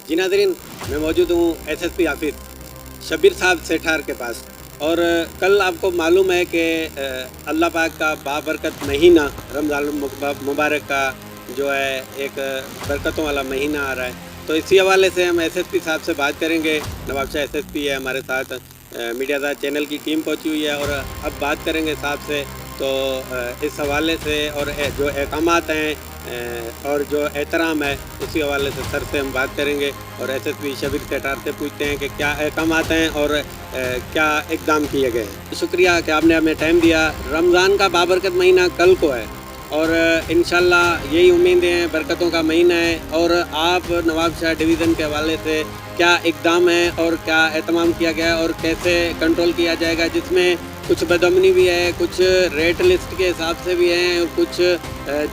जी नाज़रीन, मैं मौजूद हूँ एसएसपी ऑफिस शब्बीर साहब सेठार के पास। और कल आपको मालूम है कि अल्लाह पाक का बाबरकत महीना रमज़ान मुबारक का जो है एक बरकतों वाला महीना आ रहा है। तो इसी हवाले से हम एसएसपी साहब से बात करेंगे। नवाब शाह एसएसपी है हमारे साथ, मीडिया चैनल की टीम पहुंची हुई है और अब बात करेंगे साहब से। तो इस हवाले से और जो अहकामात हैं और जो एहतराम है उसी हवाले से सर से हम बात करेंगे और एसएसपी शब्बीर सेठार से पूछते हैं कि क्या अहकामात हैं और क्या इक़दाम किए गए हैं। शुक्रिया कि आपने हमें टाइम दिया। रमज़ान का बाबरकत महीना कल को है और इंशाल्लाह यही उम्मीदें हैं, बरकतों का महीना है। और आप नवाब शाह डिवीज़न के हवाले से क्या इक़दाम है और क्या एहतमाम किया गया है और कैसे कंट्रोल किया जाएगा, जिसमें कुछ बदअमनी भी है, कुछ रेट लिस्ट के हिसाब से भी हैं और कुछ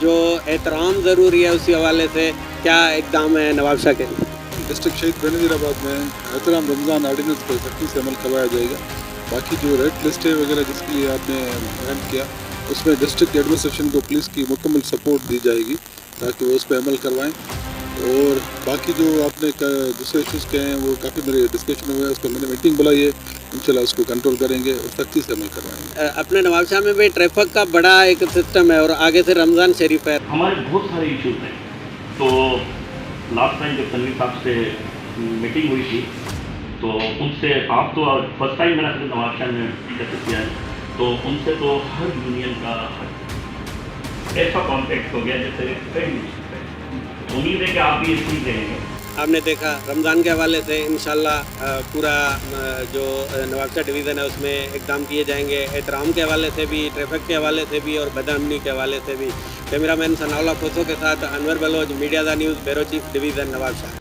जो एहतराम ज़रूरी है उसी हवाले से क्या इक़दाम है नवाब शाह के? डिस्ट्रिक्ट शहीद बेनज़ीराबाद में एहतराम रमज़ान आर्डिनेंस पर सख्ती से अमल करवाया जाएगा। बाकी जो रेट लिस्ट है वगैरह जिसके लिए आपने बयान किया, उसमें डिस्ट्रिक्ट एडमिनिस्ट्रेशन को पुलिस की मुकम्मल सपोर्ट दी जाएगी ताकि वो उस पर अमल करवाएं। और बाकी जो आपने दूसरे इशूज़ कहे हैं वो काफ़ी मेरे डिस्कशन हुए हैं, उस पर मैंने मीटिंग बुलाई है, इंशाल्लाह उसको कंट्रोल करेंगे और सख्ती से अमल करवाएंगे। अपने नवाब शाह में भी ट्रैफिक का बड़ा एक सिस्टम है और आगे से रमज़ान शरीफ है। हमारे बहुत सारे इशूज़ हैं। तो लास्ट टाइम जब तनवीर साहब से मीटिंग हुई थी तो उनसे, आप तो फर्स्ट टाइम मेरा नवाब शाह ने डिस्कस किया है, तो उनसे तो हर यूनियन का ऐसा कॉन्टेक्ट हो गया जैसे कई उम्मीद है कि आप भी ठीक रहेंगे। आपने देखा रमज़ान के हवाले से इंशाल्लाह पूरा जो नवाब शाह डिवीज़न है उसमें इक़दाम किए जाएंगे, एहतराम के हवाले से भी, ट्रैफिक के हवाले से भी और बदअमनी के हवाले से भी। कैमरामैन सनाउल्लाह खोसो के साथ Anwar Baloch, media news, bureau chief division Nawab Shah.